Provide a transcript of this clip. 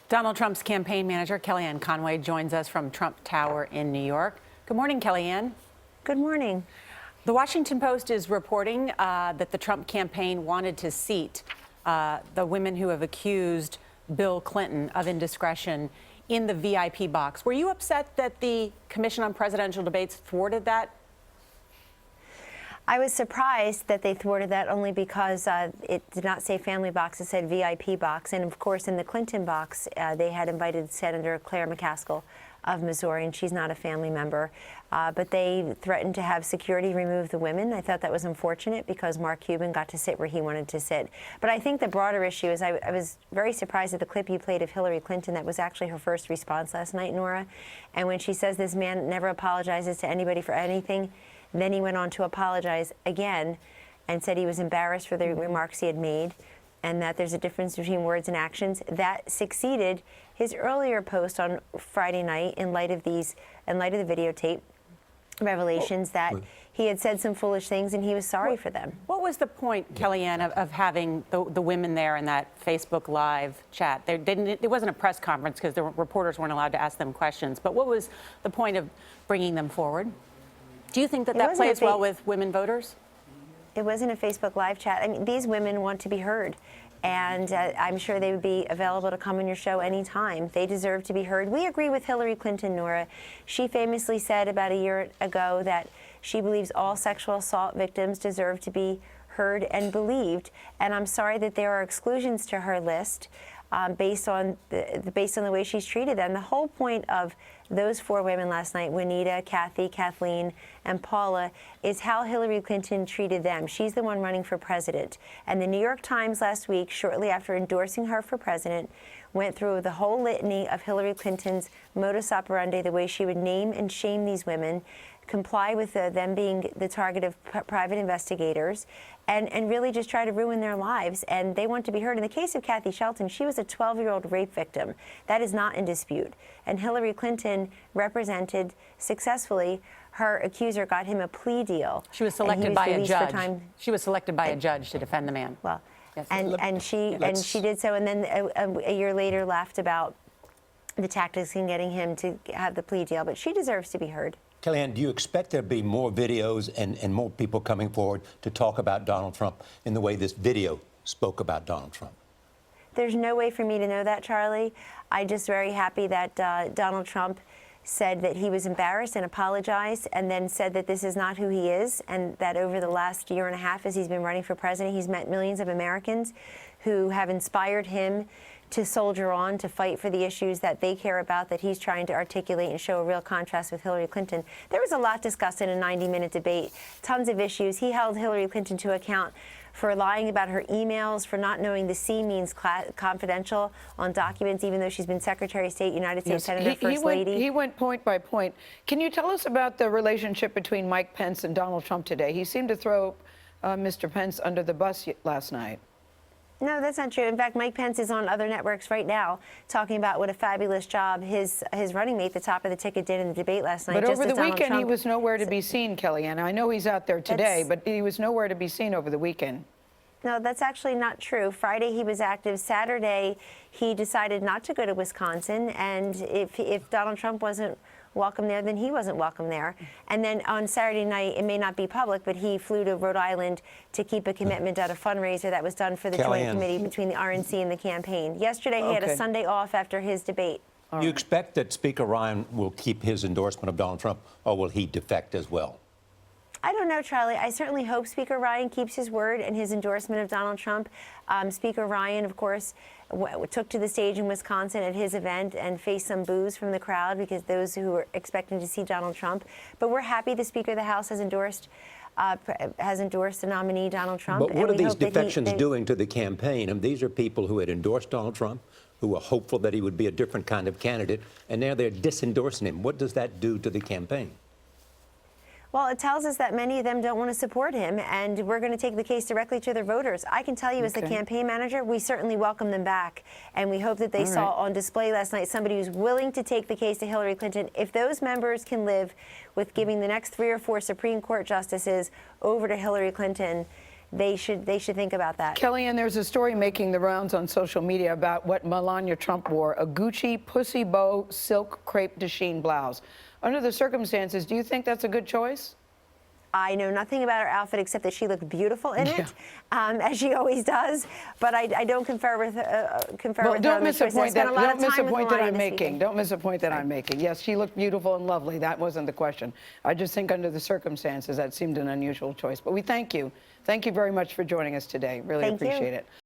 Donald Trump's campaign manager, Kellyanne Conway, joins us from Trump Tower in New York. Good morning, Kellyanne. Good morning. The Washington Post is reporting that the Trump campaign wanted to seat the women who have accused Bill Clinton of indiscretion in the VIP box. Were you upset that the Commission on Presidential Debates thwarted that? I was surprised that they thwarted that only because it did not say family box, it said VIP box. And of course, in the Clinton box, they had invited Senator Claire McCaskill of Missouri, and she's not a family member. But they threatened to have security remove the women. I thought that was unfortunate because Mark Cuban got to sit where he wanted to sit. But I think the broader issue is I was very surprised at the clip you played of Hillary Clinton. That was actually her first response last night, Nora. And when she says this man never apologizes to anybody for anything, then he went on to apologize again and said he was embarrassed for the remarks he had made and that there's a difference between words and actions. That succeeded his earlier post on Friday night in light of the videotape revelations that he had said some foolish things and he was sorry for them. What was the point, Kellyanne, of having the women there in that Facebook Live chat? It wasn't a press conference because the reporters weren't allowed to ask them questions, but what was the point of bringing them forward? Do you think that that plays well with women voters? It wasn't a Facebook Live chat. I mean, these women want to be heard, and I'm sure they would be available to come on your show anytime. They deserve to be heard. We agree with Hillary Clinton, Nora. She famously said about a year ago that she believes all sexual assault victims deserve to be heard and believed, and I'm sorry that there are exclusions to her list based on the way she's treated them. The whole point of those four women last night, Juanita, Kathy, Kathleen, and Paula, is how Hillary Clinton treated them. She's the one running for president. And the New York Times last week, shortly after endorsing her for president, went through the whole litany of Hillary Clinton's modus operandi, the way she would name and shame these women, comply with them being the target of private investigators, and really just try to ruin their lives. And they want to be heard. In the case of Kathy Shelton, she was a 12-year-old rape victim. That is not in dispute. And Hillary Clinton represented successfully her accuser, got him a plea deal. She was selected by a judge. She was selected by a judge to defend the man. Well, yes. and she did so, and then a year later laughed about the tactics in getting him to have the plea deal. But she deserves to be heard. Kellyanne, do you expect there to be more videos and more people coming forward to talk about Donald Trump in the way this video spoke about Donald Trump? There's no way for me to know that, Charlie. I'm just very happy that Donald Trump said that he was embarrassed and apologized and then said that this is not who he is, and that over the last year and a half as he's been running for president, he's met millions of Americans who have inspired him to soldier on, to fight for the issues that they care about, that he's trying to articulate and show a real contrast with Hillary Clinton. There was a lot discussed in a 90-minute debate, tons of issues. He held Hillary Clinton to account for lying about her emails, for not knowing the C means confidential on documents, even though she's been Secretary of State, United States Senator, First Lady. He went point by point. Can you tell us about the relationship between Mike Pence and Donald Trump today? He seemed to throw Mr. Pence under the bus last night. No, that's not true. In fact, Mike Pence is on other networks right now talking about what a fabulous job his running mate, the top of the ticket, did in the debate last night. But over the weekend, he was nowhere to be seen, Kellyanne. I know he's out there today, but he was nowhere to be seen over the weekend. No, that's actually not true. Friday, he was active. Saturday, he decided not to go to Wisconsin. And if Donald Trump wasn't welcome there, then he wasn't welcome there. And then on Saturday night, it may not be public, but he flew to Rhode Island to keep a commitment at a fundraiser that was done for the joint committee between the RNC and the campaign. Yesterday, he had a Sunday off after his debate. Do you expect that Speaker Ryan will keep his endorsement of Donald Trump, or will he defect as well? I don't know, Charlie. I certainly hope Speaker Ryan keeps his word and his endorsement of Donald Trump. Speaker Ryan, of course, took to the stage in Wisconsin at his event and faced some boos from the crowd because those who were expecting to see Donald Trump. But we're happy the Speaker of the House has endorsed the nominee, Donald Trump. But what are these defections doing to the campaign? And these are people who had endorsed Donald Trump, who were hopeful that he would be a different kind of candidate, and now they're disendorsing him. What does that do to the campaign? Well, it tells us that many of them don't want to support him, and we're going to take the case directly to their voters. I can tell you as the campaign manager, we certainly welcome them back, and we hope that they saw on display last night somebody who's willing to take the case to Hillary Clinton. If those members can live with giving the next 3 or 4 Supreme Court justices over to Hillary Clinton, they should think about that. Kellyanne, there's a story making the rounds on social media about what Melania Trump wore, a Gucci pussy bow silk crepe de chine blouse. Under the circumstances, do you think that's a good choice? I know nothing about her outfit except that she looked beautiful in it, as she always does. But I don't confer with her Don't on miss the a choice. I point spent a lot don't of miss a time with point that Melania I'm this making. weekend. Don't miss a point that I'm making. Yes, she looked beautiful and lovely. That wasn't the question. I just think under the circumstances, that seemed an unusual choice. But we thank you. Thank you very much for joining us today. Really Thank you. appreciate it.